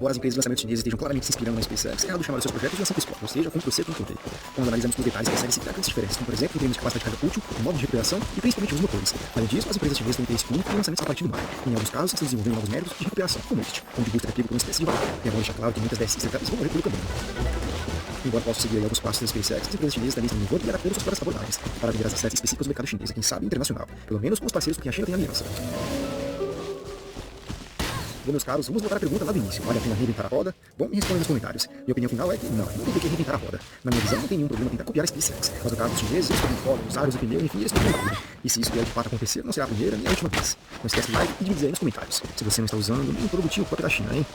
Embora as empresas de lançamento chinesas estejam claramente se inspirando na SpaceX, é errado chamar os seus projetos de ação pessoal, ou seja, Ctrl-C, Ctrl-V. Quando analisamos por detalhes, percebe-se grandes diferenças, como por exemplo, em termos de capacidade de carga útil, modo de recuperação e principalmente os motores. Além disso, as empresas chinesas têm interesse único em lançamentos a partir do mar. Em alguns casos, estão desenvolvendo novos métodos de recuperação, como este, onde busca repego por uma espécie de valor. E é bom deixar claro que muitas dessas startups vão morrer pelo caminho. Embora possa seguir alguns passos da SpaceX, as empresas chinesas também estão envolvidas e adaptando suas próprias abordagens para vender as necessidades específicas do mercado chinês, e quem sabe internacional, pelo menos com os parceiros com quem a China tem aliança. Bom, meus caros, vamos voltar à pergunta lá do início. Vale a pena reinventar a roda? Bom, me respondam nos comentários. Minha opinião final é que não tem por que reinventar a roda. Na minha visão, não tem nenhum problema tentar copiar a SpaceX. Mas no caso dos chineses, eles podem fóruns, aros e pneu, enfim, eles podem tudo. E se isso vier de fato acontecer, não será a primeira nem a última vez. Não esquece do like e de me dizer aí nos comentários. Se você não está usando nenhum produtivo próprio da China, hein?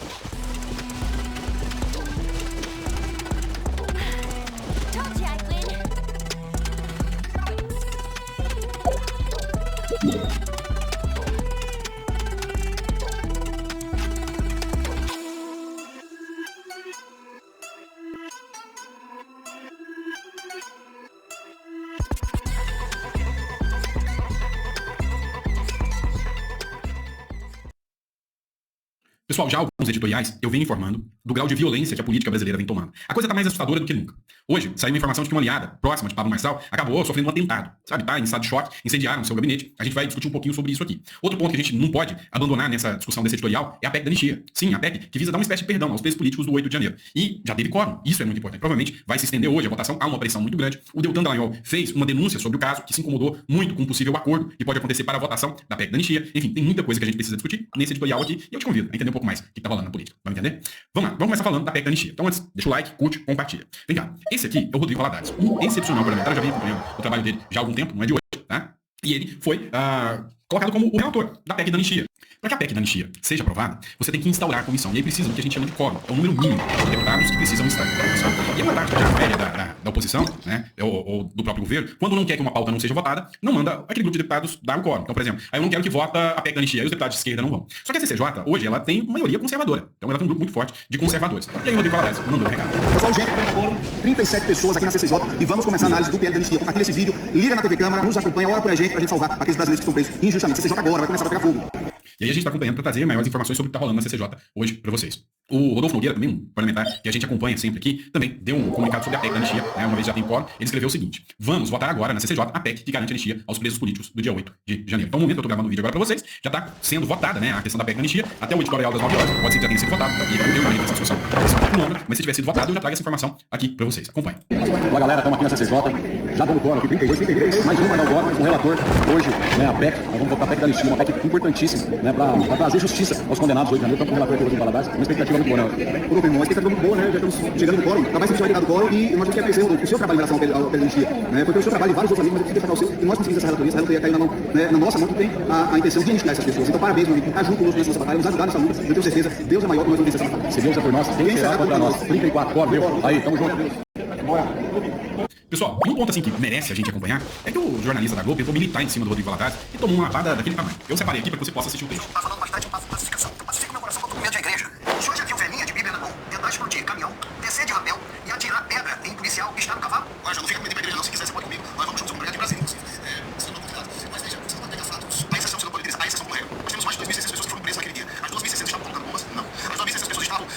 Pessoal, já há alguns editoriais eu venho informando do grau de violência que a política brasileira vem tomando. A coisa está mais assustadora do que nunca. Hoje, saiu uma informação de que uma aliada próxima de Pablo Marçal acabou sofrendo um atentado. Sabe, tá em estado de choque, incendiaram seu gabinete. A gente vai discutir um pouquinho sobre isso aqui. Outro ponto que a gente não pode abandonar nessa discussão desse editorial é a PEC da anistia. Sim, a PEC que visa dar uma espécie de perdão aos presos políticos do 8 de janeiro. E já teve quórum. Isso é muito importante. Provavelmente vai se estender hoje a votação. Há uma pressão muito grande. O Deltan Dallagnol fez uma denúncia sobre o caso que se incomodou muito com um possível acordo que pode acontecer para a votação da PEC da anistia. Enfim, tem muita coisa que a gente precisa discutir nesse editorial aqui e eu te convido a entender um pouco mais o que está rolando na política. Vamos entender? Vamos lá, vamos começar falando da PEC da anistia. Então antes, deixa o like, curte, compartilha. Vem cá, esse aqui é o Rodrigo Valadares, um excepcional parlamentar, eu já venho acompanhando o trabalho dele já há algum tempo, não é de hoje, tá? E ele foi colocado como o relator da PEC da anistia. Para que a PEC da anistia seja aprovada, você tem que instaurar a comissão. E aí precisa do que a gente chama de quórum. É o número mínimo de deputados que precisam estar na comissão. E é uma tática já velha da oposição, né, ou do próprio governo, quando não quer que uma pauta não seja votada, não manda aquele grupo de deputados dar o quórum. Então, por exemplo, aí eu não quero que vota a PEC da anistia, aí os deputados de esquerda não vão. Só que a CCJ, hoje, ela tem maioria conservadora. Então ela tem um grupo muito forte de conservadores. E aí o Rodrigo Valadares mandou um recado. Pessoal, gente, 37 pessoas aqui na CCJ e vamos começar a análise do PL da anistia. Compartilha esse vídeo, liga na TV Câmara, nos acompanha, ora por a gente salvar aqueles brasileiros que estão presos injustamente. CCJ agora vai começar a pegar fogo. E aí a gente está acompanhando para trazer maiores informações sobre o que está rolando na CCJ hoje para vocês. O Rodolfo Nogueira, também um parlamentar que a gente acompanha sempre aqui, também deu um comunicado sobre a PEC da anistia, né, uma vez já tem quórum. Ele escreveu o seguinte: vamos votar agora na CCJ a PEC que garante anistia aos presos políticos do dia 8 de janeiro. Então, no momento que eu estou gravando o vídeo agora para vocês, já está sendo votada, né, a questão da PEC da anistia até o editorial das 9 horas. Pode ser que já tenha sido votado, e eu tenho essa discussão mas se tiver sido votado, eu já trago essa informação aqui para vocês. Acompanhe. Olá, galera, estamos aqui na CCJ, já dando quórum aqui, 32, 33, mais um vai dar o quórum com o relator. Hoje, né, a PEC, nós vamos votar a PEC da anistia, uma PEC importantíssima, né, para trazer justiça aos condenados do 8 de janeiro. Estamos com o relator aqui, Rodrigo Valadares, uma expectativa muito boa, né? Uma expectativa muito boa, né? Já estamos chegando no quórum, mais vai ligado do quórum e nós vamos querer conhecer o seu trabalho em relação ao PEC da anistia, né? Porque o seu trabalho e vários outros amigos, mas eu queria destacar o seu, e nós conseguimos essa relatoria caiu na mão, né, na nossa mão, que tem a intenção de anistiar essas pessoas. Então, parabéns, meu amigo, ajude conosco nessa batalha, nos ajudar nessa luta. Eu tenho certeza, Deus é maior que nós vamos vencer essa batalha. Se Deus é por nós, quem será contra nós? 34, quórum, meu. Aí, tamo junto. Bora. Pessoal, um ponto assim que merece a gente acompanhar é que o jornalista da Globo tentou militar em cima do Rodrigo Valadares e tomou uma lapada daquele tamanho. Eu separei aqui para que você possa assistir o trecho. Tá falando bastante, eu faço pacificação. Eu pacifico meu coração contra o medo de igreja. Se hoje aqui o velhinha de Bíblia na mão, tentar explodir caminhão, descer de rapel e atirar pedra em policial que está no cavalo. Olha, já não fica com medo pra igreja não, se quiser você pode comigo. Nós vamos juntos, um projeto de Brasília, inclusive. Você não é convidado. Mas veja, vocês não pegar fatos. A exceção você não pode utilizar, a exceção correta. Nós temos mais de 2.600 pessoas que foram presas naquele dia. As 2.600 estavam colocando bombas? Não. As 2.600 pessoas estavam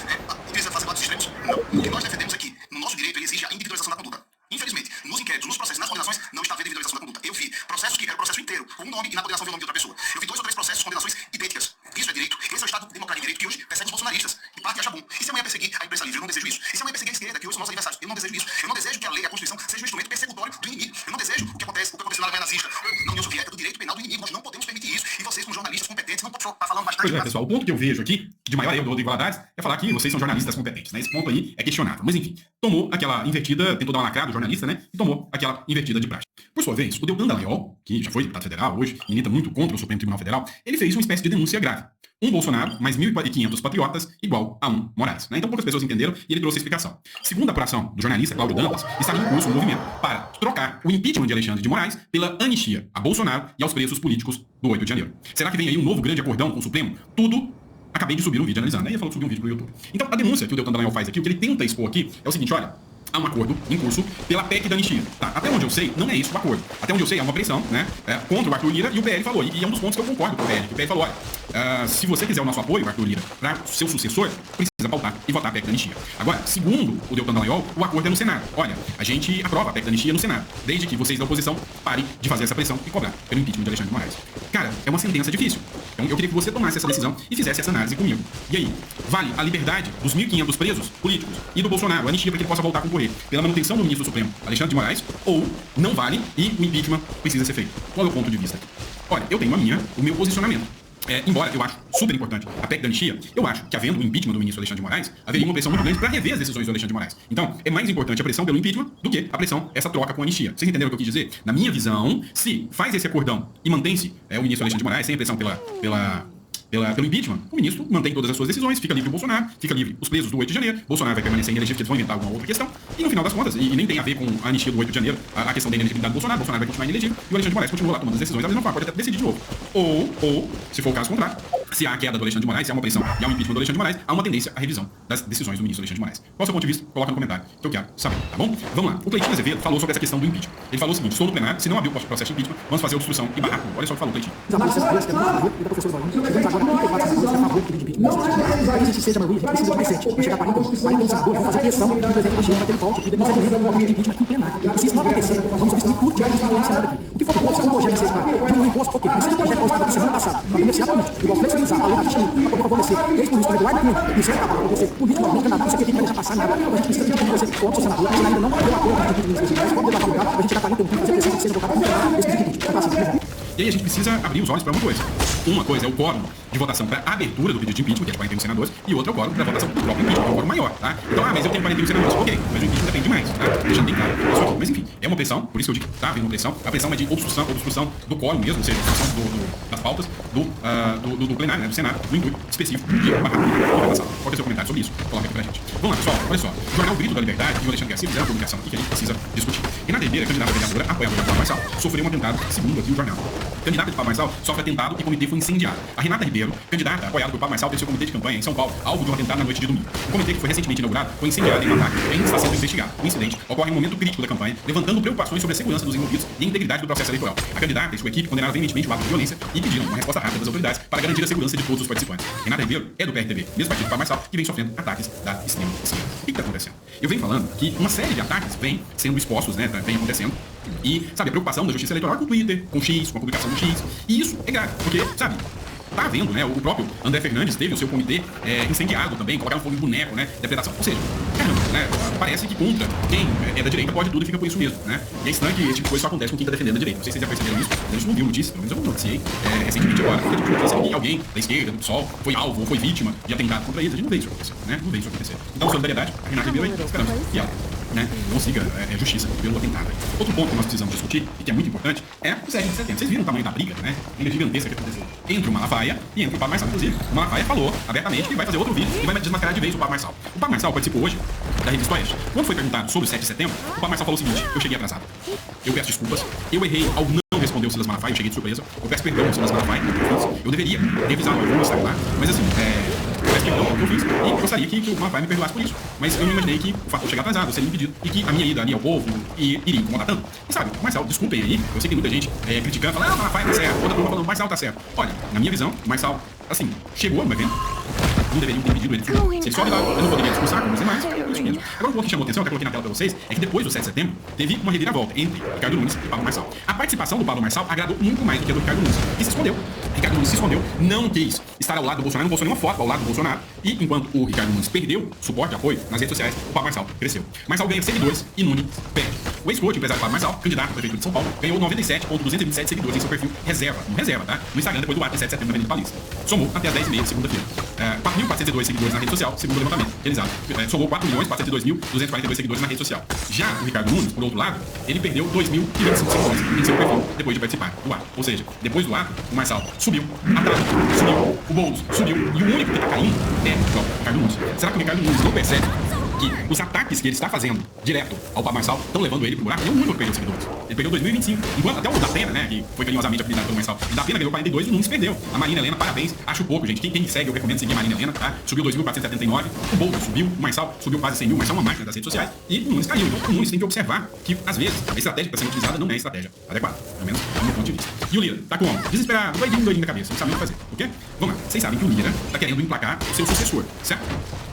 utilizando fazendo atos extremos? Não. O que nós defendemos aqui, no nosso direito, ele exige a individualização da conduta. Infelizmente, nos inquéritos, nos processos, nas condenações, não está havendo individualização da conduta. Eu vi processos que era o processo inteiro, com um nome e na condenação veio o nome de outra pessoa. Eu vi 2 ou 3 processos, condenações idênticas. Isso é direito. Esse é o Estado democrático de direito que hoje persegue os bolsonaristas. E parte acha bom. E se amanhã perseguir a imprensa livre? Eu não desejo isso. E se amanhã perseguir a esquerda, que hoje são nossos adversários? Eu não desejo isso. Eu não desejo que a lei, a Constituição, seja um instrumento persecutório do inimigo. Eu não desejo o que aconteceu na Alemanha nazista, na União Soviética, do direito penal do inimigo. Nós não podemos permitir isso. E vocês, como jornalistas competentes, não podem estar falando bastante. Pois é, pessoal, o ponto que eu vejo aqui, de maior erro do Rodrigo Valadares, é falar que vocês são jornalistas competentes, né? Esse ponto aí é questionável. Mas enfim, tomou aquela invertida, tentou dar uma lacrada, o jornalista, né? E tomou aquela invertida de praxe. Por sua vez, o Deltan Dallagnol, que já foi deputado federal, hoje milita muito contra o Supremo Tribunal Federal, ele fez uma espécie de denúncia grave. Um Bolsonaro mais 1.500 patriotas igual a um Moraes, né? Então poucas pessoas entenderam e ele trouxe a explicação. Segundo a apuração do jornalista Cláudio Dantas, estava em curso um movimento para trocar o impeachment de Alexandre de Moraes pela anistia a Bolsonaro e aos presos políticos do 8 de janeiro. Será que vem aí um novo grande acordão com o Supremo? Tudo. Acabei de subir um vídeo analisando, né? E ele falou que subiu um vídeo pro YouTube. Então, a denúncia que o Deltan Dallagnol faz aqui, o que ele tenta expor aqui, é o seguinte, olha, há um acordo em curso pela PEC da anistia. Tá? Até onde eu sei, não é isso o acordo. Até onde eu sei, há uma pressão, né, contra o Arthur Lira, e o PL falou, e é um dos pontos que eu concordo com o PL, que o PL falou, olha, se você quiser o nosso apoio, Arthur Lira, para seu sucessor, precisa pautar e votar a PEC da anistia. Agora, segundo o Deltan Dallagnol, o acordo é no Senado. Olha, a gente aprova a PEC da anistia no Senado, desde que vocês da oposição parem de fazer essa pressão e cobrar pelo impeachment de Alexandre de Moraes. Cara, é uma sentença difícil. Então eu queria que você tomasse essa decisão e fizesse essa análise comigo. E aí, vale a liberdade dos 1.500 presos políticos e do Bolsonaro, a anistia para que ele possa voltar a concorrer pela manutenção do ministro Supremo, Alexandre de Moraes, ou não vale e o impeachment precisa ser feito? Qual é o ponto de vista? Olha, eu tenho o meu posicionamento. Embora eu acho super importante a PEC da anistia, eu acho que, havendo o impeachment do ministro Alexandre de Moraes, haveria uma pressão muito grande para rever as decisões do Alexandre de Moraes. Então, é mais importante a pressão pelo impeachment do que a pressão, essa troca com a anistia. Vocês entenderam o que eu quis dizer? Na minha visão, se faz esse acordão e mantém-se o ministro Alexandre de Moraes sem a pressão pelo impeachment, o ministro mantém todas as suas decisões, fica livre o Bolsonaro, fica livre os presos do 8 de janeiro, Bolsonaro vai permanecer inelegível, porque eles vão inventar alguma outra questão, e no final das contas, e nem tem a ver com a anistia do 8 de janeiro, a questão da inelegibilidade do Bolsonaro vai continuar inelegível, e o Alexandre de Moraes continua lá tomando as decisões da mesma forma, pode até decidir de novo. Ou, se for o caso contrário, se há a queda do Alexandre de Moraes, se há uma pressão e há um impeachment do Alexandre de Moraes, há uma tendência à revisão das decisões do ministro Alexandre de Moraes. Qual é o seu ponto de vista? Coloca no comentário, que eu quero saber, tá bom? Vamos lá. O Cleitinho Azevedo falou sobre essa questão do impeachment. Ele falou o seguinte: estou no plenário, se não abrir o processo de impeachment, vamos fazer obstrução e barrar tudo. Olha só o que falou, Cleitinho. Para que a gente seja maioria, a gente precisa de mais 7. Chegar a 40 senadores, vão fazer pressão no presidente da China para ter ele volte aqui, depois vai fazer um impeachment aqui em plenário. E se isso não acontecer, vamos obstruir tudo que vai no Senado aqui. O que for proposto, se o projeto de diminuir o imposto, ok. Mas se o projeto da semana passada, para beneficiar político, igual flexibilizar a lei da China, para poder favorecer ex-políticos Eduardo Cunha, isso é capaz de acontecer politicamente, Canadá, isso aqui tem que deixar passar nada. A gente precisa de que você vote o senador, a gente ainda não vai ter um acordo com o ministro da China, pode debater o lugar, a gente chegar a 41, fazer pressão que seja votado com esse impeachment. E aí a gente precisa abrir os olhos para uma coisa. Uma coisa é o quórum de votação para a abertura do pedido de impeachment, que é de 41 senadores, e outra é o quórum para a votação do próprio impeachment, que é um quórum maior, tá? Então, mas eu tenho 41 senadores. Ok, mas o impeachment depende de mais, tá? Deixa bem claro isso aqui. Mas enfim, é uma pressão, por isso que eu digo que tá havendo uma pressão. A pressão é de obstrução do quórum mesmo, ou seja, obstrução das pautas do plenário, né, do Senado, do intuito específico de barrar tudo que vai passar. Qual é o seu comentário sobre isso? Coloca aqui pra gente. Vamos lá, pessoal, olha só. O jornal Grito da Liberdade e o Alexandre Garcia fizeram uma publicação aqui que a gente precisa discutir. Renata Ribeira, candidata a vereadora, apoiadora de Pablo Marçal, sofreu um atentado, segundo aqui o jornal. Candidata de Pablo Marçal sofre atentado e o comitê foi incendiado. A Renata Ribeiro, candidata apoiada por Pablo Marçal, tem seu comitê de campanha em São Paulo, alvo de um atentado na noite de domingo. O comitê, que foi recentemente inaugurado, foi incendiado em um ataque e ainda está sendo investigado. O incidente ocorre em um momento crítico da campanha, levantando preocupações sobre a segurança dos envolvidos e a integridade do processo eleitoral. A candidata e sua equipe condenaram veementemente o ato de violência e pediram uma resposta rápida das autoridades para garantir a segurança de todos os participantes. Renata Ribeiro é do PRTB, mesmo partido do Pablo Marçal, que vem sofrendo ataques da extrema esquerda. O que está acontecendo? Eu venho falando que uma série de ataques vem sendo expostos, né, vem acontecendo. E, sabe, a preocupação da justiça eleitoral com o Twitter, com o X, com a publicação do X. E isso é grave, porque, sabe, tá havendo, né? O próprio André Fernandes teve o seu comitê incendiado também, colocaram fogo em boneco, né? Depredação. Ou seja, caramba, né? Parece que contra quem é da direita pode tudo e fica por isso mesmo, né? E é estranho que esse tipo de coisa só acontece com quem tá defendendo a direita. Não sei se vocês já perceberam isso, a gente não viu notícia, pelo menos eu não noticiei recentemente agora. A gente notícia que alguém da esquerda, do PSOL, foi alvo ou foi vítima de atentado contra eles. A gente não vê isso acontecer, né? Não vê isso acontecer. Então, solidariedade, a Renata Ribeiro aí, esperamos que ela, né, consiga justiça pelo atentado. Outro ponto que nós precisamos discutir, e que é muito importante, é o 7 de setembro. Vocês viram o tamanho da briga, né? Briga gigantesca que aconteceu entre o Malafaia e entre o Pablo Marçal. Inclusive, o Malafaia falou abertamente que vai fazer outro vídeo e vai desmascarar de vez o Pablo Marçal. O Pablo Marçal participou hoje da revista Oeste. Quando foi perguntado sobre o 7 de setembro, o Pablo Marçal falou o seguinte: eu cheguei atrasado. Eu peço desculpas. Eu errei ao não responder o Silas Malafaia, eu cheguei de surpresa. Eu peço perdão ao Silas Malafaia, eu deveria revisar o meu Instagram lá, mas assim, eu peço perdão que eu fiz e gostaria que o Malafaia me perdoasse por isso. Mas eu não imaginei que o fato de eu chegar atrasado seria impedido e que a minha ida ali ao povo iria incomodar tanto. E sabe, Marçal, desculpem aí, eu sei que tem muita gente criticando, falando, o Malafaia tá certo, outra turma falando, o Marçal tá certo. Olha, na minha visão, o Marçal, assim, chegou no evento, não deveriam ter impedido ele de filmar. Se ele sobe lá, eu não poderia discursar com os demais, é isso mesmo. Agora, um ponto que chamou atenção, que eu coloquei na tela pra vocês, é que depois do 7 de setembro, teve uma reviravolta entre Ricardo Nunes e Pablo Marçal. A participação do Pablo Marçal agradou muito mais do que a do Ricardo Nunes, que se escondeu. Ricardo Nunes se escondeu, não quis estar ao lado do Bolsonaro, não postou nenhuma foto ao lado do Bolsonaro, e enquanto o Ricardo Nunes perdeu suporte, apoio nas redes sociais, o Pablo Marçal cresceu. Marçal ganha seguidores e Nunes perde. O ex-coach, empresário Pablo Marçal, candidato à prefeitura de São Paulo, ganhou 97.227 seguidores em seu perfil reserva, tá? No Instagram, depois do ato de 7 de setembro na Avenida Paulista. Somou até as 10h30 de segunda-feira. 4.402 seguidores na rede social, segundo o levantamento realizado. Somou 4.402.242 seguidores na rede social. Já o Ricardo Nunes, por outro lado, ele perdeu 2.025 seguidores em seu perfil depois de participar do ato. Ou seja, depois do ato, o Marçal subiu, a Tati subiu, o Boulos subiu, e o único que tá caindo é o Ricardo Nunes. Será que o Ricardo Nunes não percebe que os ataques que ele está fazendo direto ao Pablo Marçal estão levando ele pro buraco. Ele é o único que perdeu seguidores. Ele perdeu 2025. Enquanto até o da Pena, né, que foi carinhosamente apelidado pelo Marçal, o da Pena ganhou 42 e o Nunes perdeu. A Marina Helena, parabéns. Acho pouco, gente. Quem me segue, eu recomendo seguir a Marina Helena, tá? Subiu 2.479. O Boulos subiu, o Marçal subiu quase 100 mil. O Marçal é uma máquina das redes sociais. E o Nunes caiu. Então o Nunes tem que observar que, às vezes, a estratégia que está sendo utilizada não é a estratégia adequada. Pelo menos do meu ponto de vista. E o Lira tá como? Desesperado, doidinho da cabeça, não sabe o que fazer. O quê? Vamos lá. Vocês sabem que o Lira tá querendo emplacar o seu sucessor, certo?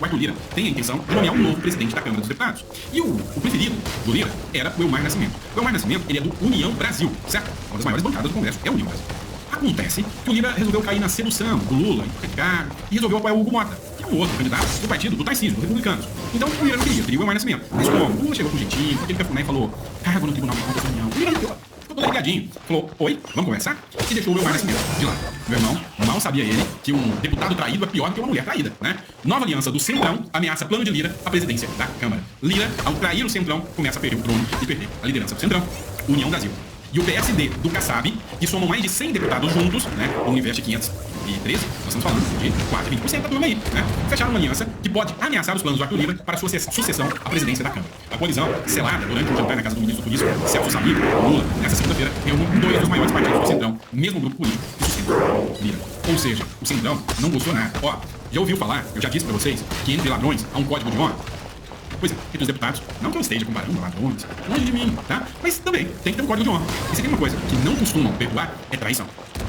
O Arthur Lira tem a intenção de nomear um novo presidente da Câmara dos Deputados. E o preferido do Lira era o Elmar Nascimento. O Elmar Nascimento, ele é do União Brasil, certo? Uma das maiores bancadas do Congresso é a União Brasil. Acontece que o Lira resolveu cair na sedução do Lula, e resolveu apoiar o Hugo Mota, que é um outro candidato do partido, do Tarcísio, dos republicanos. Então o Lira não queria o Elmar Nascimento. Mas como? O Lula chegou com jeitinho, com aquele cafuné e falou: cargo no Tribunal de Contas da União. O Lira não deu. Ficou ligadinho. Falou: oi, vamos conversar? E deixou o Elmar Nascimento de lado. Meu irmão, mal sabia ele que um deputado traído é pior do que uma mulher traída, né? Nova aliança do Centrão ameaça plano de Lira à presidência da Câmara. Lira, ao trair o Centrão, começa a perder o trono e perder a liderança do Centrão. União Brasil. E o PSD do Kassab, que somam mais de 100 deputados juntos, né? No universo de 513, nós estamos falando de quase 20% da turma aí, né? Fecharam uma aliança que pode ameaçar os planos do Arthur Lira para sua sucessão à presidência da Câmara. A colisão, selada durante um jantar na casa do ministro do Turismo, Celso Sabino, Lula, nessa segunda-feira, reuniu dois dos maiores partidos do Centrão, mesmo grupo político que sustenta Lira. Ou seja, o Centrão não gostou nada. Ó, já ouviu falar, eu já disse para vocês, que entre ladrões há um código de honra? Pois é, entre os deputados, não que eu esteja comparando ladrões, longe de mim, tá? Mas também tem que ter um código de honra. E se tem uma coisa que não costumam perdoar, é traição.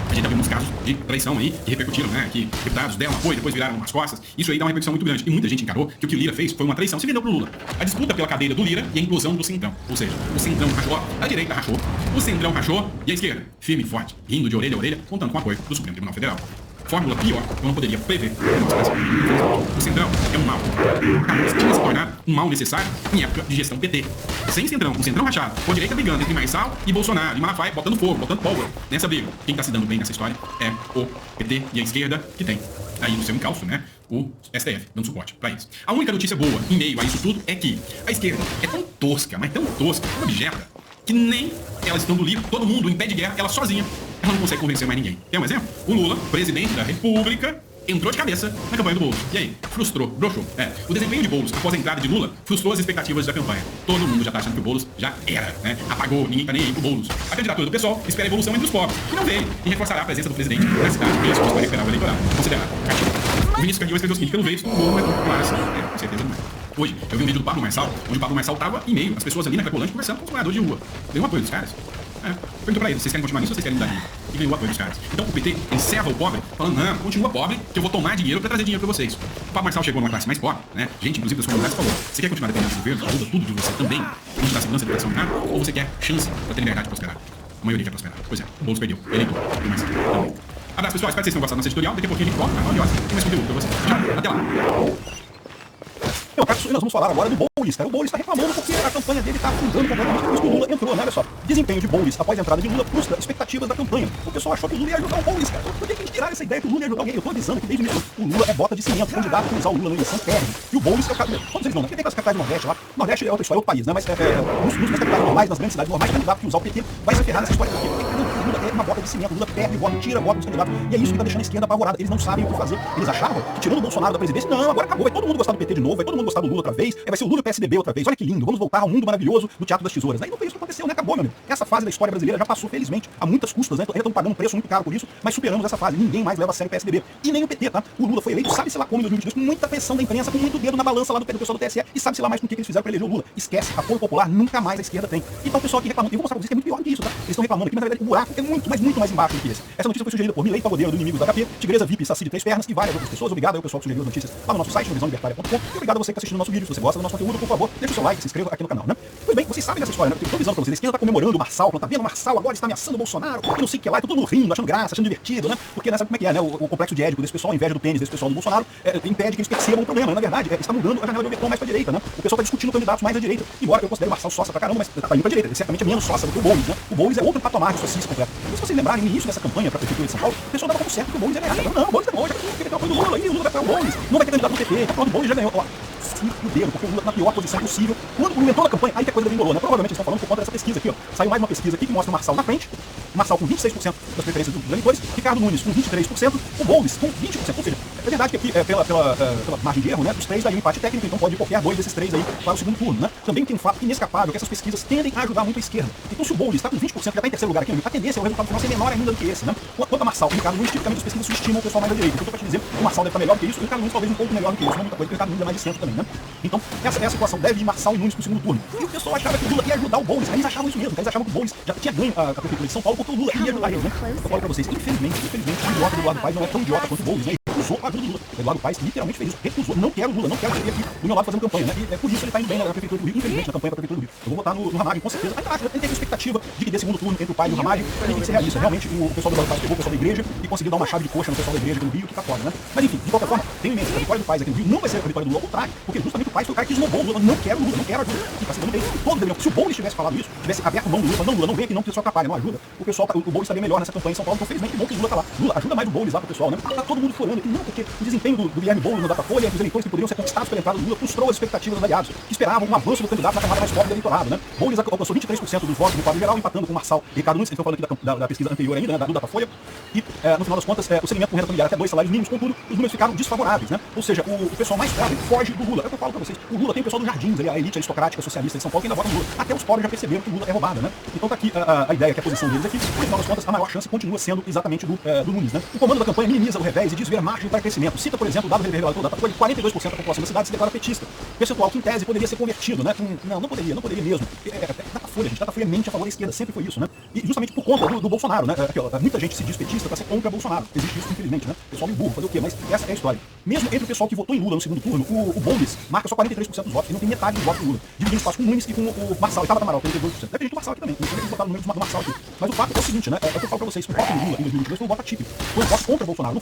A gente já viu muitos casos de traição aí, que repercutiram, né? Que deputados deram apoio, depois viraram as costas. Isso aí dá uma repercussão muito grande. E muita gente encarou que o que o Lira fez foi uma traição. Se vendeu pro Lula. A disputa pela cadeira do Lira e a inclusão do Centrão. Ou seja, o Centrão rachou, a direita rachou, o Centrão rachou e a esquerda, firme e forte, rindo de orelha a orelha, contando com o apoio do Supremo Tribunal Federal. Fórmula pior que eu não poderia prever. O Centrão é um mal. Tinha se tornado um mal necessário em época de gestão PT. Sem Centrão, um Centrão rachado, com a direita brigando entre Marçal e Bolsonaro, e Malafaia botando fogo, botando pólvora nessa briga. Quem está se dando bem nessa história é o PT e a esquerda, que tem aí no seu encalço, né? O STF dando suporte para isso. A única notícia boa em meio a isso tudo é que a esquerda é tão tosca, mas tão tosca, tão objeta, que nem ela estando livre, todo mundo em pé de guerra, ela sozinha, ela não consegue convencer mais ninguém. Quer um exemplo? O Lula, presidente da República, entrou de cabeça na campanha do Boulos. E aí? Frustrou, broxou. O desempenho de Boulos após a entrada de Lula frustrou as expectativas da campanha. Todo mundo já tá achando que o Boulos já era, né? Apagou, ninguém tá nem aí pro Boulos. A candidatura do PSOL espera a evolução entre os pobres, que não veio, e reforçará a presença do presidente na cidade. Isso para recuperar o eleitorado. Considerado cativo. O Vinícius Candido escreveu o seguinte: pelo jeito, o Boulos não é tão claro assim. Com certeza não é. Hoje, eu vi um vídeo do Pablo Marçal, onde o Pablo Marçal tava em meio, as pessoas ali na Cracolândia conversando com os moradores de rua. Deu um apoio dos caras. Perguntou pra eles: vocês querem continuar nisso ou vocês querem mudar nisso? E ganhou o apoio dos caras. Então o PT encerra o pobre, falando: não, continua pobre, que eu vou tomar dinheiro pra trazer dinheiro pra vocês. O Pablo Marçal chegou numa classe mais pobre, né? Gente, inclusive, das comunidades, falou: você quer continuar dependendo do governo, ajuda tudo de você também, não te dá segurança de educação nada, ou você quer chance pra ter liberdade de prosperar? A maioria quer prosperar. Pois é, o Boulos perdeu, eleitor, e o Marçal também. Abraço, pessoal, espero que vocês tenham gostado da nossa editorial. Daqui a pouquinho a gente volta, tem mais conteúdo pra vocês. Tchau, até lá. Nós vamos falar agora do Boulos, cara. O Boulos está reclamando porque a campanha dele está afundando completamente depois que o Lula entrou, né? Olha só. Desempenho de Boulos após a entrada de Lula frustra expectativas da campanha. O pessoal achou que o Lula ia ajudar o Boulos, cara. Por que eles tiraram essa ideia que o Lula ia ajudar alguém? Eu tô avisando que desde o início o Lula é bota de cimento. O candidato que usar o Lula na eleição perde. E o Boulos é o cara. Todos eles não, né? Quem tem as capitais do Nordeste lá? O Nordeste é outra história, é outro país, né? Mas nas capitais normais, nas grandes cidades normais, o candidato que usar o PT vai se ferrar nessa história. Porque o Lula é uma bota de cimento. O Lula perde voto, tira voto dos candidatos. E é isso que tá deixando a esquerda apavorada. Eles não sabem o que fazer. Eles achavam que tirando o Bolsonaro da presidência, não, agora acabou. Vai todo mundo gostar do PT de novo, vai todo mundo gostar do Lula outra vez. Vai ser o Lula e o PSDB outra vez. Olha que lindo, vamos voltar ao mundo maravilhoso do Teatro das Tesouras. Aí não foi isso que aconteceu, né? Acabou, meu amigo. Essa fase da história brasileira já passou, felizmente, a muitas custas, né? Ainda estamos pagando um preço muito caro por isso, mas superamos essa fase. Ninguém mais leva a sério o PSDB. E nem o PT, tá? O Lula foi eleito, sabe-se lá como em 2022, com muita pressão da imprensa, com muito dedo na balança lá do pessoal do TSE, e sabe-se lá mais com o que eles fizeram para eleger o Lula. Esquece, apoio popular nunca mais a esquerda tem. Então o pessoal aqui reclamando, eu vou mostrar pra vocês que é muito pior que isso, tá? Eles estão reclamando aqui, mas na verdade o buraco é muito, mas muito mais embaixo do que esse. Essa notícia foi sugerida por Milei Pagodeiro, do Inimigos da HP, Tigresa VIP, Saci de Três Pernas e várias outras pessoas. Obrigado aí ao pessoal que sugeriu as notícias lá no nosso site, visãolibertaria.com, e obrigado a você que está assistindo o nosso vídeo. Se você gosta do nosso conteúdo, por favor, deixa o seu like, se inscreva aqui no canal, né? Pois bem, vocês sabem dessa história, né? Porque eu tô avisando pra vocês, a esquerda tá comemorando o Marçal, tá vendo? O Marçal agora está ameaçando o Bolsonaro, e não sei o que lá, tá todo mundo rindo, achando graça, achando divertido, né? Porque né, sabe como é que é, né? O complexo de Édipo desse pessoal, a inveja do pênis desse pessoal do Bolsonaro, impede que eles percebam o problema. Na verdade, está mudando a janela de Overton mais pra direita, né? O pessoal tá discutindo candidatos mais à direita. Embora eu considere o Marçal sócia pra caramba, mas tá indo pra direita. Ele certamente é menos sócia do que o Boulos, né? O Boulos é outro patamar de socialista completo. E se vocês lembrarem, no início dessa campanha pra prefeitura de São Paulo, o pessoal dava como certo que o Boulos ia ganhar. Não, o Boulos é bom, já tem o apoio do Lula, aí o Lula vai para o Boulos, não vai ter candidato do PT, tá pronto, o Boulos já ganhou. Ó, se fuderam, porque o Lula tá na pior posição possível. Quando o Lula entrou na campanha, aí que a coisa degringolou, né? Provavelmente eles estão falando por conta dessa pesquisa aqui, ó. Saiu mais uma pesquisa aqui que mostra o Marçal na frente, Marçal com 26% das preferências dos eleitores, Ricardo Nunes com 23%, o Boulos com 20%. Ou seja, é verdade que aqui, pela margem de erro, né, os três daí um empate técnico, então pode ir qualquer dois desses três aí para o segundo turno, né? Também tem um fato inescapável que essas pesquisas tendem a ajudar muito a esquerda. Então se o Boulos está com 20%, já está em terceiro lugar aqui, a tendência é o resultado final ser menor ainda do que esse, né? Quanto a Marçal e Ricardo Nunes, tipicamente as pesquisas subestimam o pessoal mais da direita. Então eu tô pra te dizer que o Marçal deve estar melhor do que isso, e o Ricardo Nunes talvez um pouco melhor do que isso, não muita coisa, porque o Ricardo Nunes é mais de centro também, né? Então essa é a situação, deve ir Marçal e Nunes pro segundo turno. E o pessoal achava que o Lula ia ajudar o Boulos, aí eles achavam isso mesmo, eles achavam que o Boulos já tinha ganho a prefeitura de São Paulo, porque o Lula ia ajudar ele, né? Eu falo pra vocês, infelizmente, o idiota do Eduardo Paes não é tão idiota quanto o Boulos, né? Recusou a ajuda do Lula. O Eduardo Paes literalmente fez isso, recusou, não quero Lula, não quero ele aqui do meu lado fazendo campanha, né? E é por isso ele tá indo bem na prefeitura do Rio, infelizmente, na campanha da prefeitura do Rio. Eu vou votar no Ramagem, com certeza. Ainda acho, ele tem a expectativa de que dê segundo turno entre o Paes e o Ramagem, mas tem que ser realista. Realmente, o pessoal do Eduardo Paes pegou o pessoal da igreja e conseguiu dar uma chave de coxa no pessoal da igreja aqui no Rio, que tá foda, né? Mas enfim, de qualquer forma, tenho em mente que a vitória do Paes aqui no Rio não vai ser a vitória do Lula, ao contrário, porque justamente o Paes foi o cara que esnobou o Lula, não quero Lula, não quero ajuda. E tá se dando bem. Todos deveriam, se o Boulos tivesse falado isso, tivesse aberto mão do Lula, não, Lula, não vem aqui não, porque o pessoal atrapalha, não ajuda. O pessoal, o Boulos estaria melhor nessa campanha em São Paulo, então felizmente que bom que o Lula tá lá. Lula, ajuda mais o Boulos lá pro pessoal, né? Tá todo mundo furando aqui, não, porque o desempenho do Guilherme Boulos no Datafolha, os eleitores que poderiam ser conquistados pela entrada do Lula, frustrou as expectativas dos aliados, que esperavam um avanço do candidato na camada mais forte do eleitorado, né? Boulos alcançou 23% dos votos no quadro geral, empatando com Marçal e Ricardo Nunes, que estão falando aqui da pesquisa anterior ainda, né, do Datafolha, e no final das contas, o segmento com renda familiar até 2 salários mínimos, contudo, os números ficaram desfavoráveis, né? Ou seja, o pessoal mais pobre foge do Lula. É o que eu falo pra vocês, o Lula tem o pessoal dos jardins, a elite aristocrática socialista de São Paulo que ainda vota no Lula. Até os pobres já perceberam que o Lula é roubado, né? Então tá aqui a ideia, que a posição deles aqui, no final das contas, a maior chance continua sendo exatamente do Nunes, né? O comando da campanha minimiza o revés e desvia margem para crescimento. Cita, por exemplo, o dado revelado pelo Datafolha, 42% da população da cidade se declara petista. Percentual que, em tese, poderia ser convertido, né? Não poderia mesmo. Datafolha mente a favor da esquerda, sempre foi isso, né? E justamente por conta do Bolsonaro, né? Aqui, ó, muita gente se diz petista pra ser contra Bolsonaro. Existe isso, infelizmente, né? O pessoal meio burro, fazer o quê? Mas essa é a história. Mesmo entre o pessoal que votou em Lula no segundo turno, o Boulos marca só 43% dos votos, e não tem metade dos votos do Lula. Dividindo espaço com o Nunes e com o Marçal, e Tabata Amaral, 32%. Deve ter gente do Marçal aqui também, não sei se botaram o número do Marçal aqui. Mas o fato é o seguinte, né? É o que eu falo pra vocês, o voto em Lula em 2022 foi um voto atípico. Foi um voto contra Bolsonaro.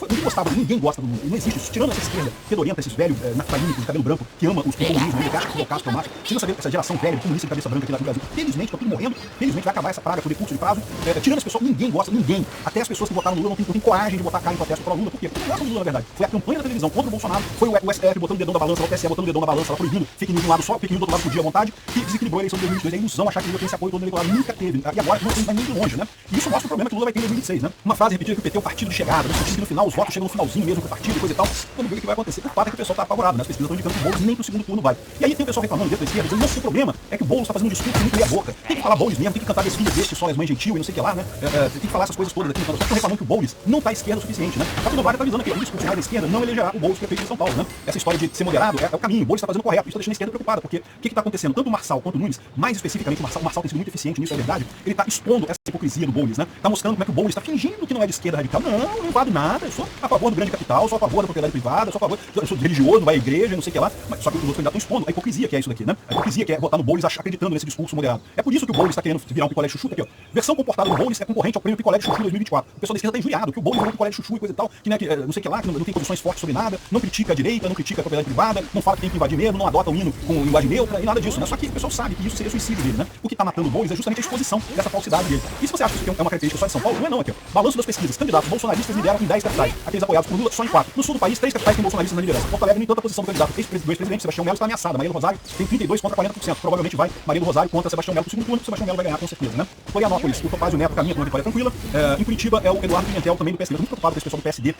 Ninguém gosta do Lula. Não existe isso. Tirando essa esquerda fedorenta, esses velhos naftalínicos de cabelo branco, que ama os comunistas, ele acha que o Castro Márcio, tirando essa geração velha, comunista de cabeça branca aqui do Brasil. Felizmente, tá tudo morrendo. Felizmente vai acabar essa praga por recurso de prazo. Tirando as pessoas, ninguém gosta, ninguém. Até as pessoas que votaram no Lula não tem coragem de botar cara em protesto para o Lula. Por quê? Porque não gostam do Lula, na verdade. Foi a campanha da televisão contra o Bolsonaro, foi o STF botando o dedão da balança, o TSE botando o dedão da balança, lá proibindo fake news de um lado só, fake news do outro lado podia à vontade, que desequilibrou a eleição de 2022. É ilusão achar que o Lula tem esse apoio todo eleitorado. Nunca teve. E agora não tem nem de longe, né? E isso mostra o problema que o Lula vai ter em 2026, né? Uma frase repetida que o PT é o partido de chegada, no sentido que no final os votos chegam no finalzinho mesmo pro partido e coisa e tal. Vamos ver o que vai acontecer. O fato é que o pessoal tá apavorado, né? As pesquisas estão indicando que o Boulos nem pro segundo turno vai. E aí tem o pessoal reclamando dentro da esquerda, dizendo, nossa, o problema é que o Boulos tá fazendo um discurso muito meia boca. Tem que falar Boulos mesmo, tem que cantar desfile deste, só as mães gentil e não sei o que lá, né? Tem que falar essas coisas todas aqui. Então, estão reclamando que o Boulos não tá à esquerda o suficiente, né? Tá tudo vários tá avisando aqui, o discurso mais da esquerda não elegerá o Boulos que é feito em São Paulo, né? Essa história de ser moderado é o caminho, o Boulos tá fazendo o correto. Isso tá deixando a esquerda preocupada, porque o que tá acontecendo? Tanto o Marçal quanto o Nunes, mais especificamente o Marçal tem sido muito eficiente nisso, é verdade. Ele tá expondo essa hipocrisia do Boulos, né? Tá mostrando como é que o Boulos tá fingindo que não é de esquerda radical. Não invado nada, eu sou a favor do grande capital, sou a favor da propriedade privada, sou a favor, eu sou religioso, não vai à igreja, não sei o que lá. Mas só que os outros candidatos estão expondo a hipocrisia que é isso daqui, né? A hipocrisia que é votar no Boulos acreditando nesse discurso moderado. É por isso que o Boulos tá querendo virar um picolé de chuchu, aqui, ó. Versão comportada do Boulos é concorrente ao prêmio picolé de chuchu 2024. O pessoal da esquerda tá injuriado, que o Boulos virou um picolé de chuchu e coisa e tal, que, né, que não sei o que lá, que não tem posições fortes sobre nada, não critica a direita, não critica a propriedade privada, não fala que tem que invadir mesmo, não adota o hino com linguagem neutra e nada disso, né? Só que o pessoal sabe que isso seria suicídio dele, né? O que tá matando o Boulos é justamente a exposição dessa falsidade dele. E se você acha que isso aqui é uma característica só de São Paulo, não é não, aqui, ó. Balanço das pesquisas. Candidatos bolsonaristas lideram em 10 capitais. Aqueles apoiados por Lula só em 4. No sul do país, 3 capitais têm bolsonaristas na liderança. Porto Alegre, no entanto, a posição do candidato ex-presidente Sebastião Melo está ameaçada. Maria do Rosário tem 32 contra 40%. Provavelmente vai Maria do Rosário contra Sebastião Melo pro segundo turno. Sebastião Melo vai ganhar com certeza, né? Florianópolis, o Topázio Neto caminha com uma vitória tranquila. Em Curitiba é o Eduardo Pimentel também do PSD. Eu tô muito preocupado com esse pessoal do PSD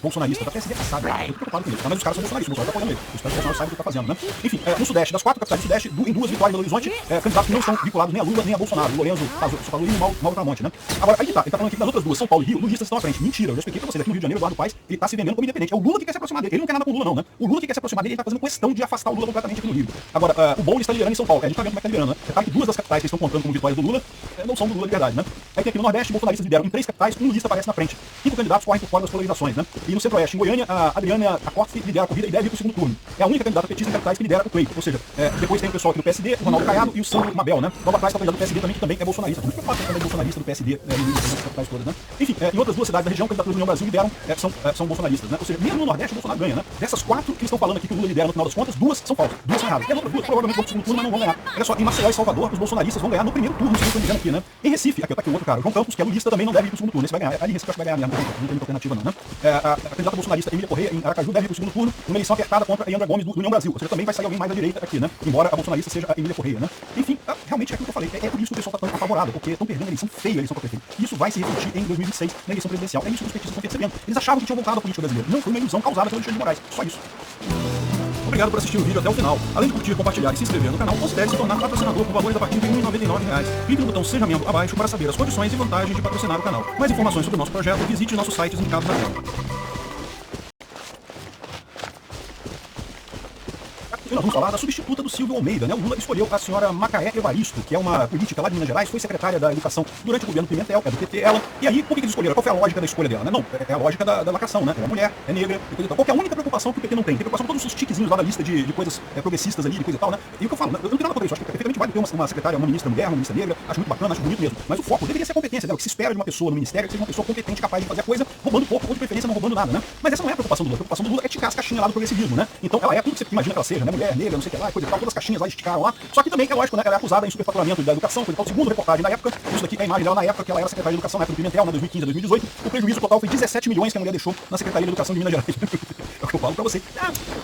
bolsonarista. Da PSD é passado. Eu tô preocupado com isso. Mas os caras são bolsonaristas. O Bolsonaro tá apoiando ele. Os caras do Bolsonaro sabem o que tá fazendo, né? Enfim, no Sudeste, das 4 capitais do Sudeste, em 2 vitórias no Horizonte, candidatos que não estão vinculados nem a Lula nem a Bolsonaro. O Lorenzo Pasolini e o Mauro Tramonte, né? Agora, aí tá. Ele tá falando aqui das outras duas, São Paulo e Rio, lulistas estão à frente. Mentira, eu já expliquei pra vocês. Aqui no Rio de Janeiro, o Eduardo Paes, ele tá se vendendo como independente. É o Lula que quer se aproximar dele. Ele não quer nada com o Lula, não, né? O Lula que quer se aproximar dele, ele tá fazendo questão de afastar o Lula completamente aqui no Rio. Agora, o Boulos está liderando em São Paulo. A gente tá vendo como é que tá liderando, né? É claro que 2 das capitais que estão contando como vitórias do Lula não são do Lula de verdade, né? Aí tem aqui no Nordeste, bolsonaristas lideram em 3 capitais, um lulista aparece na frente. 5 candidatos correm por fora das polarizações, né? E no Centro-Oeste, em Goiânia, a Adriana Acorte lidera a corrida e deve ir pro segundo turno. É a única candidata petista em capitais que lidera o pleito. Ou seja, depois tem o pessoal aqui do PSD, o Ronaldo Caiado e o Sandro Mabel, né? Logo atrás, a candidata do PSD também, que também é bolsonarista. Muito foi fato também bolsonarista do PSD, nas capitais todas, né? Enfim, em outras duas cidades da região, candidaturas do União Brasil lideram, são bolsonaristas, né? Ou seja, mesmo no Nordeste, o Bolsonaro ganha, né? Dessas 4 que estão falando aqui que o Lula lidera no final das contas, 2 são falsas, 2 são erradas. E as outras 2 provavelmente vão pro segundo turno, mas não vão ganhar. Olha só, em Maceió e Salvador, os bolsonaristas vão ganhar no primeiro turno, segundo dizendo aqui, né? Em Recife, aqui tá aqui o outro cara, o João Campos, que é lulista, também não deve ir pro segundo turno. Esse vai ganhar. Ali em Recife acho que vai ganhar mesmo, não tem muita alternativa não, né? A candidata bolsonarista Emília Correia, em Aracaju, deve ir pro segundo turno, numa eleição apertada contra a Yandra Gomes do União Brasil. Ou seja, também vai sair alguém mais da direita aqui, né? Embora a bolsonarista seja a Emília Correia, né? Enfim, realmente é aquilo que eu falei. É por isso que o pessoal tá tão apavorado, porque estão perdendo a eleição feia, a eleição para prefeito. Isso vai se refletir em 2026, na eleição presidencial. É isso que os petistas estão percebendo. Eles achavam que tinham voltado à política brasileira. Não, foi uma ilusão causada pelo Alexandre de Moraes. Só isso. Obrigado por assistir o vídeo até o final. Além de curtir, compartilhar e se inscrever no canal, considere se tornar patrocinador com valores a partir de R$ 1,99. Clique no botão Seja Membro abaixo para saber as condições e vantagens de patrocinar o canal. Mais informações sobre o nosso projeto, visite nossos sites indicados na tela. E nós vamos falar da substituta do Silvio Almeida, né? O Lula escolheu a senhora Macaé Evaristo, que é uma política lá de Minas Gerais, foi secretária da Educação durante o governo Pimentel, é do PT, ela. E aí, por que eles escolheram? Qual foi a lógica da escolha dela, né? Não, é a lógica da lacração, né? Ela é mulher, é negra, e coisa e tal. Qual que é a única preocupação que o PT não tem? Tem preocupação com todos os tiquezinhos lá da lista de coisas progressistas ali, de coisa e tal, né? E o que eu falo, né? Eu não tenho nada contra isso, acho que perfeitamente vai ter uma secretária, uma ministra mulher, uma ministra negra, acho muito bacana, acho bonito mesmo. Mas o foco deveria ser a competência dela, o que se espera de uma pessoa no ministério, que seja uma pessoa competente, capaz de fazer a coisa, roubando pouco, ou de preferência não roubando nada, né? Mas essa não é a preocupação do Lula. A preocupação do Lula é ticar as caixinhas lá do progressivismo, né? Então ela é tudo que você imagina que ela seja, né? Mulher, negra, não sei o que lá, coisa e tal, todas as caixinhas lá esticaram lá. Só que também, é lógico, né? Ela é acusada em superfaturamento da educação, coisa e tal. Segundo reportagem da época, isso daqui é a imagem dela na época que ela era secretária de educação, na época do Pimentel, né? 2015 a 2018. O prejuízo total foi 17 milhões que a mulher deixou na Secretaria de Educação de Minas Gerais. É o que eu falo pra você.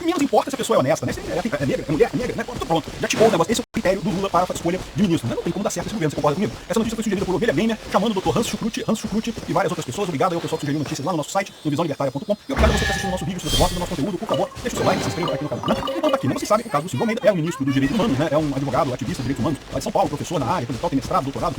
Menos importa se a pessoa é honesta, né? Se é negra, é negra, né? Pronto, já ticou o negócio. Esse é o critério do Lula para a escolha de ministro. Não tem como dar certo esse governo, você concorda comigo? Essa notícia foi sugerida por Ovelha Gamer, chamando o Dr. Hans Schukrut e várias outras pessoas. Obrigado ao pessoal que sugeriu notícias lá no nosso site, no visãolibertaria.com. E obrigado a você que está assistindo o nosso vídeo. Se você gosta do nosso conteúdo, por favor, deixe o seu like, se inscreva aqui no canal, né? Então tá aqui, né? Vocês sabem que o caso do Silvio Almeida é um ministro dos Direitos Humanos, né? É um advogado, ativista de direitos humanos lá de São Paulo, professor na área, coisa e tal, tem mestrado, doutorado,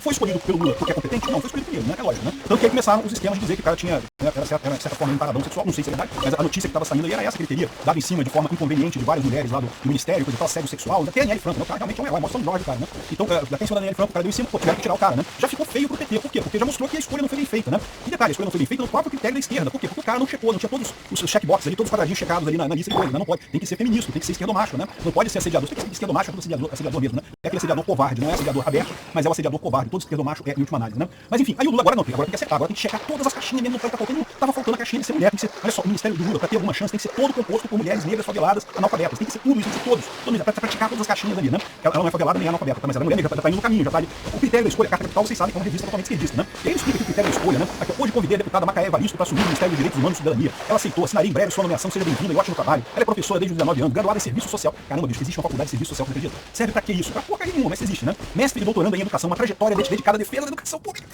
foi escolhido pelo Lula porque é competente? Não, foi escolhido por ele, né? É lógico, né? Tanto que aí começaram os esquemas de dizer que o cara tinha, era de certa forma um paradão sexual, não sei se é verdade, mas a notícia que estava saindo aí era essa, que ele teria dado em cima de forma inconveniente de várias mulheres lá do ministério, coisa e tal, assédio sexual, até a Aniele Franco, né? O cara realmente é um herói, mostra um Jorge, cara, né? Então, até em cima da Aniele Franco, o cara deu em cima, pô, tiveram que tirar o cara, né? Já ficou feio pro PT, por quê? Porque já mostrou que a escolha não foi bem feita, né? E detalhe, a escolha não foi bem feita no próprio critério da esquerda, por quê? Porque o cara não checou, não tinha todos os checkboxes ali, todos os quadradinhos checados ali na lista de coisas, né? Não pode, tem que ser feminista, tem que ser esquerdomacho, né? Não pode ser assediador, tem que ser esquerdomacho, é todo assediador mesmo, né? É aquele assediador covarde, não é assediador aberto, mas é o assediador covarde, todo esquerdomacho é em última análise, né? Mas enfim, aí o Lula agora tem que acertar, agora tem que checar todas as caixinhas mesmo, não tava faltando a caixinha de ser mulher, tem que ser, olha só, o Ministério do Lula, pra ter alguma chance, tem que ser todo composto por mulheres negras, faveladas, analfabetas, tem que ser tudo isso, tem que ser todos, pra praticar todas as caixinhas ali, né? Ela não é favelada nem é analfabeta, mas ela é mulher negra, tá indo no caminho, já tá ali. O critério da escolha, a Carta Capital, vocês sabem que é uma revista totalmente esquerdista, né? E aí ele explica que o critério da escolha, né? Aqui, hoje convidei a deputada Macaé Evaristo para assumir o Ministério dos Direitos Humanos e Cidadania. Ela aceitou, assinaria em breve sua nomeação, seja bem-vinda e ótimo trabalho. Ela é professora desde os 19 anos, graduada em Serviço Social. Caramba, bicho, existe uma faculdade de Serviço Social, você acredita? Serve pra que isso? Pra porcaria nenhuma, mas existe, né? Mestre e doutorando em Educação, uma trajetória dedicada à defesa da educação pública.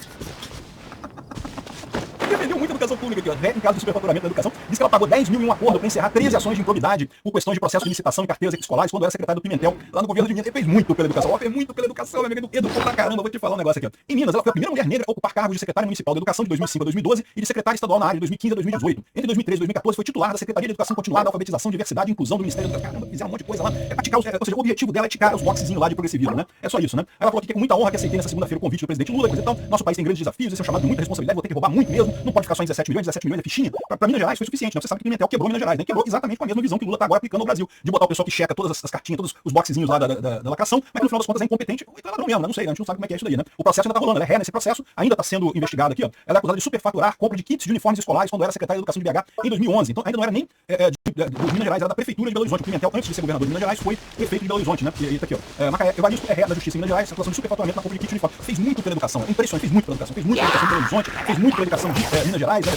Defendeu muito a educação pública aqui, ó. Em caso do superfaturamento da educação, diz que ela pagou 10 mil em um acordo para encerrar 13 ações de improbidade por questões de processo de licitação em carteiras escolares quando era secretário do Pimentel lá no governo de Minas. Ele fez muito pela educação, fez muito pela educação, meu amigo, educou pra caramba. Vou te falar um negócio aqui, ó. Em Minas, ela foi a primeira mulher negra a ocupar cargos de secretária municipal de educação de 2005 a 2012 e de secretária estadual na área de 2015 a 2018. Entre 2013 e 2014 foi titular da Secretaria de Educação Continuada, Alfabetização, Diversidade e Inclusão do Ministério da Educação. Caramba, fizeram um monte de coisa lá. É praticar, ou seja, o objetivo dela é ticar os boxezinhos lá de progressivismo, né? É só isso, né? Ela falou aqui que é com muita honra que aceitei nessa segunda-feira o convite do presidente Lula, coisa e tal. Nosso país tem grandes desafios, esse é um chamado de muita responsabilidade, vou ter que roubar muito mesmo, não pode ficar só em 17 milhões é fichinha. Pra Minas Gerais foi suficiente, né? Você sabe que Pimentel quebrou Minas Gerais, né? Quebrou exatamente com a mesma visão que o Lula tá agora aplicando no Brasil, de botar o pessoal que checa todas as cartinhas, todos os boxezinhos lá da lacração, mas que no final das contas é incompetente, ou então é ladrão mesmo, né? Não sei, a gente não sabe como é que é isso daí, né? O processo ainda tá rolando, ela é ré nesse processo, ainda tá sendo investigada aqui, ó. Ela é acusada de superfaturar compra de kits de uniformes escolares quando era secretária de Educação de BH em 2011. Então ainda não era nem de Minas Gerais, era da Prefeitura de Belo Horizonte. O Pimentel, antes de ser governador de Minas Gerais, foi prefeito de Belo Horizonte, né? E tá aqui, ó. Macaé Evaristo é ré da Justiça em Minas Gerais, acusação de superfaturamento na compra de kits de uniforme. Fez muito pela educação, é impressionante, fez muito pela educação, fez muito pela educação de Belo Horizonte, fez muito pela educação de Minas Gerais, né?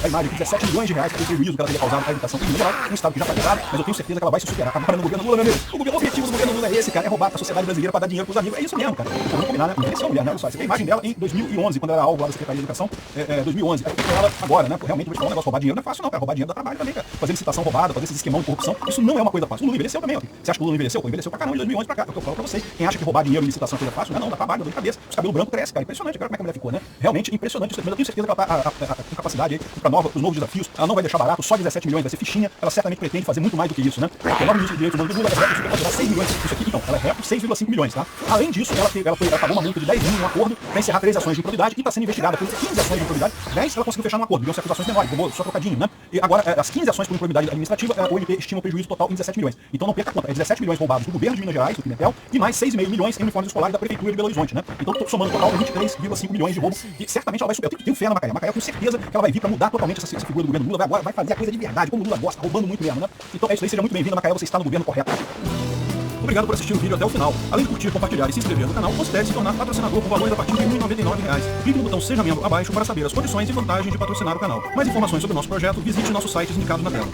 A imagem aqui, 17 milhões de reais que foi o prejuízo que ela teria causado à educação em Minas Gerais, um estado que já está quebrado, mas eu tenho certeza que ela vai se superar. Agora no governo Lula, meu amigo, o objetivo do governo Lula é esse, cara, é roubar a sociedade brasileira para dar dinheiro pros amigos. É isso mesmo, cara. Vamos combinar, né? Essa é uma mulher, né? Olha só, você tem a imagem dela em 2011, quando ela era alvo lá da Secretaria de Educação, 2011. Aí ela agora, né? Realmente, vou te falar um negócio, roubar dinheiro não é fácil não, cara. Roubar dinheiro dá trabalho também, cara. Fazer licitação roubada, fazer esses esquemão de corrupção, isso não é uma coisa fácil. O Lula envelheceu também, ó. Você acha que o Lula envelheceu? Pô, envelheceu pra caramba de 2011 pra cá. É o que eu falo pra vocês. Quem acha que roubar dinheiro em licitação é coisa fácil, não, dá trabalho, dá dor de cabeça. Os cabelos brancos crescem, cara. Impressionante, cara, como é que a mulher ficou, né? Realmente impressionante isso. Mas eu tenho certeza que ela tá com capacidade para os novos desafios, ela não vai deixar barato, só 17 milhões vai ser fichinha, ela certamente pretende fazer muito mais do que isso, né? Porque o novo ministro de Direitos Humanos do Lula, ela vai 6 milhões, isso aqui, então, ela é 6,5 milhões, tá? Além disso, ela pagou uma multa de 10 mil num acordo para encerrar 3 ações de improbidade e está sendo investigada por 15 ações de improbidade, 10 ela conseguiu fechar num acordo, deviam ser acusações menores, roubou só trocadinho, né? E agora, as 15 ações por improbidade administrativa, o MP estima o prejuízo total em 17 milhões. Então não perca a conta, é 17 milhões roubados do governo de Minas Gerais, do Pimentel, e mais 6,5 milhões em uniformes escolares da Prefeitura de Belo Horizonte, né? Então, somando o total, 23,5 milhões de roubo, e certamente ela vai subir. Eu tenho fé na Macaé. Macaé, eu tenho certeza que ela vai vir para mudar totalmente essa figura do governo Lula, vai fazer a coisa de verdade, como o Lula gosta, roubando muito mesmo, né? Então é isso aí, seja muito bem-vindo, Macaé, você está no governo correto. Obrigado por assistir o vídeo até o final. Além de curtir, compartilhar e se inscrever no canal, considere se tornar patrocinador com valores a partir de R$ 1,99. Clique no botão Seja Membro abaixo para saber as condições e vantagens de patrocinar o canal. Mais informações sobre o nosso projeto, visite nossos sites indicados na tela.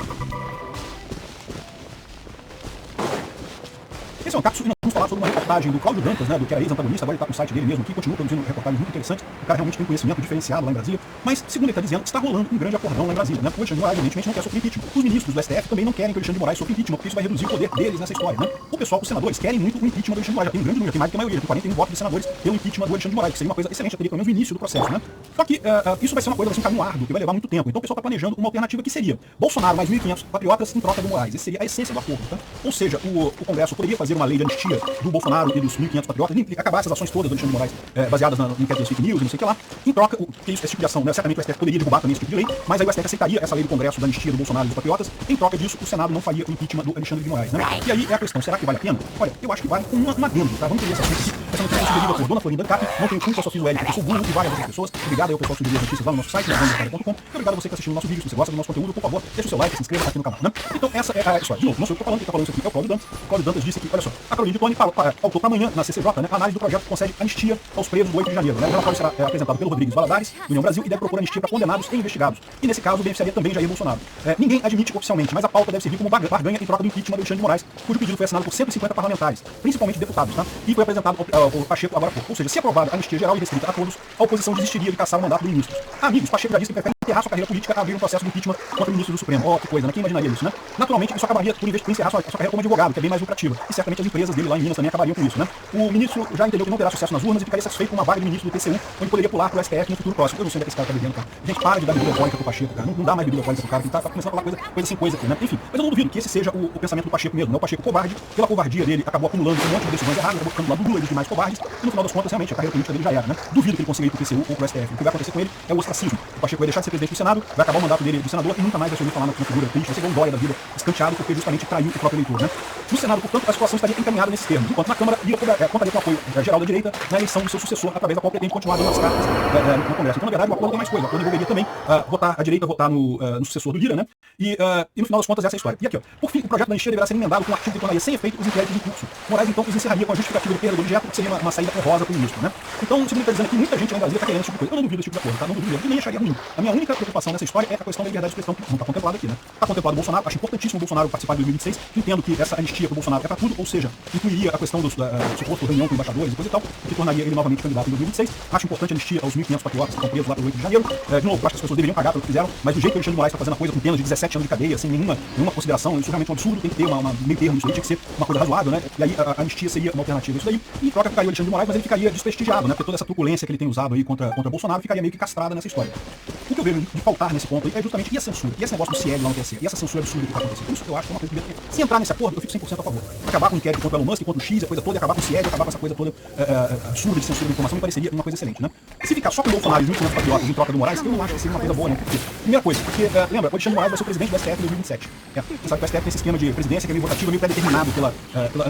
Esse é um capítulo e nós vamos falar sobre uma reportagem do Cláudio Dantas, né, do que era ex-antagonista, agora ele está com o site dele mesmo, que continua produzindo reportagens muito interessantes. O cara realmente tem conhecimento diferenciado lá em Brasília, mas, segundo ele está dizendo, está rolando um grande acordão lá em Brasília, né? O Alexandre de Moraes, evidentemente, não quer sofrer impeachment. Os ministros do STF também não querem que o Alexandre de Moraes sofra impeachment, porque isso vai reduzir o poder deles nessa história, né? O pessoal, os senadores, querem muito o impeachment do Alexandre de Moraes, já tem um grande número, tem mais do que a maioria, tem 41 votos de senadores pelo impeachment do Alexandre de Moraes, que seria uma coisa excelente, teria pelo menos o início do processo, né? Só que isso vai ser uma coisa, assim, um caminho árduo, que vai levar muito tempo. Então o pessoal está planejando uma alternativa que seria Bolsonaro mais 1.500 patriotas em troca do Moraes. Essa seria a essência do acordo, tá? Ou seja, o Congresso poderia fazer uma lei de anistia do Bolsonaro e dos 1.500 patriotas, acabar essas ações todas do Alexandre de Moraes baseadas no inquérito das fake news e não sei o que lá. Em troca, esse tipo de ação, né? Certamente o STF poderia derrubar também esse tipo de lei, mas aí o STF aceitaria essa lei do Congresso da anistia do Bolsonaro e dos patriotas. Em troca disso, o Senado não faria o impeachment do Alexandre de Moraes, né? E aí é a questão, será que vale a pena? Olha, eu acho que vale um adendo, tá? Vamos entender essa notícia aqui. Essa notícia é sugerida por Dona Florinda Ancap, não tenho culpa, só fiz o L, porque sou burro e várias outras pessoas. Obrigado aí ao pessoal que sugeriu as notícias lá no nosso site, e obrigado a você que está assistindo o nosso vídeo. Se você gosta do nosso conteúdo, por favor, deixa o seu like, se inscreva aqui no canal, né? Então essa é a história. De novo, não sou eu que estou falando, quem está falando isso aqui é o Cláudio Dantas. O Cláudio Dantas disse que, olha só, a Caroline de Tony pautou para amanhã na CCJ, né, a análise do projeto que concede anistia aos presos do 8 de janeiro. Né? O relatório será apresentado pelo Rodrigues Valadares, do União Brasil, e deve propor anistia para condenados e investigados. E nesse caso, beneficiaria também Jair Bolsonaro. Ninguém admite oficialmente, mas a pauta deve servir como barganha em troca do impeachment do Alexandre de Moraes, cujo pedido foi assinado por 150 parlamentares, principalmente deputados, tá? E foi apresentado ao Pacheco agora há pouco. Ou seja, se aprovada a anistia geral e restrita a todos, a oposição desistiria de caçar o mandato do ministro. Amigos, Pacheco já disse que prefere enterrar sua carreira política a abrir um processo de impeachment contra o ministro do Supremo. Ó, que coisa, né? Quem imaginaria isso, né? Naturalmente, isso acabaria por encerrar sua carreira como advogado, que é bem mais lucrativa. E certamente as empresas dele lá em Minas também acabariam com isso, né? O ministro já entendeu que não terá sucesso nas urnas e ficaria satisfeito com uma vaga de ministro do TCU, onde poderia pular pro STF no futuro próximo. Eu não sei onde é que esse cara tá bebendo, cara. Gente, para de dar bebida alcoólica pro Pacheco, cara. Não dá mais bebida alcoólica pro cara, que tá começando a falar coisa sem coisa aqui, né? Enfim, mas eu não duvido que esse seja o pensamento do Pacheco mesmo, né? O Pacheco covarde, pela covardia dele, acabou acumulando um monte de decisões erradas, acabou ficando do lado do Lula e dos demais covardes, e no final das contas, realmente, a carreira política dele já era, né? Duvido que ele consiga ir pro TCU ou pro STF. O que vai acontecer com ele é o ostracismo. O Pacheco vai deixar de ser presidente do Senado, vai acabar o mandato dele de senador e nunca mais vai se ouvir falar na figura triste, vai ser igual um dóia da vida, escanteado, porque justamente traiu o próprio eleitor, né? No Senado, portanto, a situação estaria encaminhada nesses termos, enquanto na Câmara contaria com o apoio geral da direita na eleição do seu sucessor, através da qual pretende continuar dando as cartas no Congresso. Então, na verdade, o acordo tem mais coisa. O acordo envolveria também a direita votar no sucessor do Lira, né? E no final das contas, essa é a história. E aqui, ó, por fim, o projeto da anistia deverá ser emendado com um artigo que tornaria sem efeito os inquéritos em curso. Moraes, então, os encerraria com a justificativa de perda do objeto, que seria uma saída honrosa para o ministro, né? Então, o segundo está dizendo aqui, muita gente lá em Brasília está querendo esse tipo de coisa. Eu não duvido desse tipo de acordo, tá? Não duvido mesmo. E nem acharia ruim. A minha única preocupação nessa história é a questão da liberdade de expressão, que não está contemplada aqui, né? Está contemplado o Bolsonaro, acho importantíssimo o Bolsonaro participar de 2026, entendo que essa anistia para o Bolsonaro é para tudo, ou seja, incluiria a questão do suposto reunião com embaixadores e coisa e tal, que tornaria ele novamente candidato em 2026. Acho importante a anistia aos 1.500 patriotas que estão presos lá pelo 8 de janeiro. De novo, acho que as pessoas deveriam pagar pelo que fizeram, mas do jeito que o Alexandre de Moraes está fazendo a coisa, com penas de 17 anos de cadeia, sem nenhuma consideração, isso realmente é um absurdo, tem que ter uma meio termo disso aí, tinha que ser uma coisa razoável, né? E aí a anistia seria uma alternativa a isso daí. E em troca ficaria o Alexandre de Moraes, mas ele ficaria desprestigiado, né? Porque toda essa truculência que ele tem usado aí contra Bolsonaro ficaria meio que castrada nessa história. O que eu vejo de faltar nesse ponto aí é justamente a censura, e esse negócio do CIEL lá no TSE, e essa censura absurda que está acontecendo. Isso eu acho que é uma coisa que devia ter. Se entrar nesse acordo, eu fico 100% a favor. Acabar com o inquérito contra o Elon Musk, contra o X, a coisa toda, e acabar com o CIEL, acabar com essa coisa toda absurda de censura de informação, me pareceria uma coisa excelente, né? Se ficar só com o Bolsonaro e os 1.500 patriotas em troca do Moraes, eu não acho que seria uma coisa boa, não. Porque, primeira coisa, porque, lembra, o Alexandre de Moraes vai ser o presidente do STF em 2027. Você sabe que o STF tem esse esquema de presidência que é meio rotativo, meio pré-determinado pela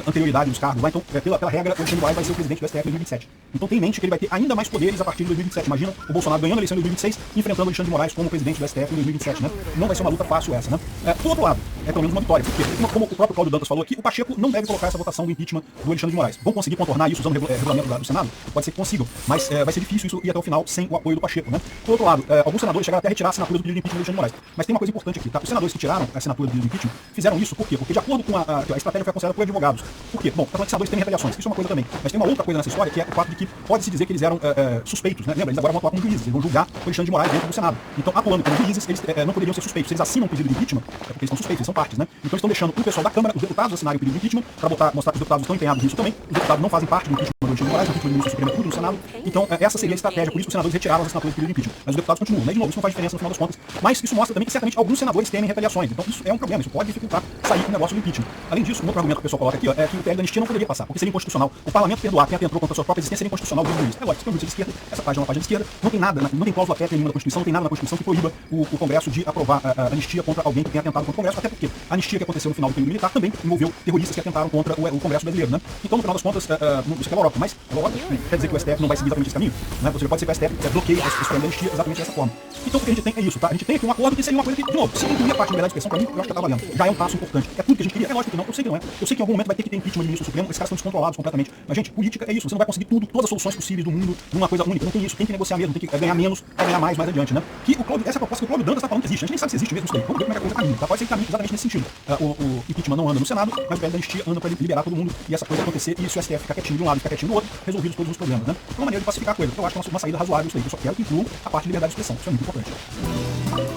anterioridade dos cargos. Então, pela regra, o Alexandre de Moraes vai ser o presidente do STF em 2027. Então tem em mente que ele vai ter ainda mais poderes a partir de 2027. Imagina o Bolsonaro ganhando a eleição em 2026 e enfrentando o Alexandre de Moraes como presidente do STF em 2027, né? Não vai ser uma luta fácil essa, né? Do outro lado, é pelo menos uma vitória. Porque, como o próprio Cláudio Dantas falou aqui, o Pacheco não deve colocar essa votação do impeachment do Alexandre de Moraes. Vão conseguir contornar isso usando o regulamento do Senado? Pode ser que consigam, mas vai ser difícil isso ir até o final sem o apoio do Pacheco, né? Por outro lado, alguns senadores chegaram até a retirar a assinatura do pedido de impeachment do Alexandre de Moraes. Mas tem uma coisa importante aqui, tá? Os senadores que tiraram a assinatura do pedido de impeachment fizeram isso por quê? Porque de acordo com a estratégia foi aconselhada por advogados. Por quê? Bom, tá falando que senadores têm retaliações, isso é uma coisa também. Mas tem uma outra coisa nessa história, que é o fato de que pode-se dizer que eles eram suspeitos, né? Lembra? Eles agora vão atuar como juízes, eles vão julgar o Alexandre de Moraes dentro do Senado. Senado. Então, atuando como juízes, eles não poderiam ser suspeitos. Se eles assinam um pedido de impeachment, é porque eles são suspeitos, eles são partes, né? Então, eles estão deixando o pessoal da Câmara, os deputados, assinarem o pedido de impeachment, para mostrar que os deputados estão empenhados nisso também. Os deputados não fazem parte do impeachment do Alexandre de Moraes, o impeachment do ministro Supremo é tudo no Senado. Então, essa seria a estratégia, por isso os senadores retiraram as assinaturas do pedido de impeachment. Mas os deputados continuam, né? De novo, isso não faz diferença no final das contas. Mas isso mostra também que certamente alguns senadores temem retaliações. Então, isso é um problema, isso pode dificultar sair o negócio do impeachment. Além disso, um outro argumento que o pessoal coloca aqui, ó, é que o PL da anistia não poderia passar, porque seria inconstitucional. O parlamento perdoar quem atentou contra a sua própria existência seria inconstitucional desde o início. É lógico, se for de esquerda, essa página é uma página de esquerda, não tem nada, não tem cláusula pétrea nenhuma na Constituição, não tem nada na Constituição que proíba o Congresso de aprovar a anistia contra alguém que tenha atentado contra o Congresso, até porque a anistia que aconteceu no final do período militar também envolveu terroristas que atentaram contra o Congresso brasileiro, né? Então, no final das contas, isso aqui é a Europa, mas a Europa quer dizer que o STF não vai seguir exatamente esse caminho, né? Você pode ser que o STF bloqueie esse problema da anistia exatamente dessa forma. Então, o que a gente tem é isso, tá? A gente tem aqui um acordo que seria uma coisa que, de novo, se incluir a parte de liberdade de expressão, pra mim, eu acho que tá valendo. Já é um passo importante. É tudo que a gente queria? É lógico que não. Eu sei que não é. Eu sei que em algum momento vai ter que ter impeachment do ministro Supremo, esses caras estão descontrolados completamente. Mas, gente, política é isso. Você não vai conseguir tudo, todas as soluções possíveis do mundo numa coisa única. Não tem isso. Tem que negociar mesmo, tem que ganhar menos pra ganhar mais adiante, né? Que o Cláudio, essa proposta que o Cláudio Dantas tá falando que existe. A gente nem sabe se existe mesmo isso daí. Vamos ver como é que a coisa caminha, tá? Pode ser que caminhe exatamente nesse sentido. O impeachment não anda no Senado, mas o PL da anistia anda pra liberar todo mundo e essa coisa acontecer e se o STF ficar quietinho de um lado e ficar quietinho do outro, resolvidos todos os problemas, né? É uma maneira de pacificar a coisa. Eu acho que é uma saída razoável isso daí. Eu só quero que incluam a parte de liberdade de expressão. Isso é muito importante.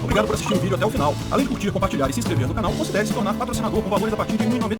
Obrigado por assistir o vídeo até o final. Além de curtir, compartilhar e se inscrever no canal, considere se tornar patrocinador com valores a partir de R$1,90.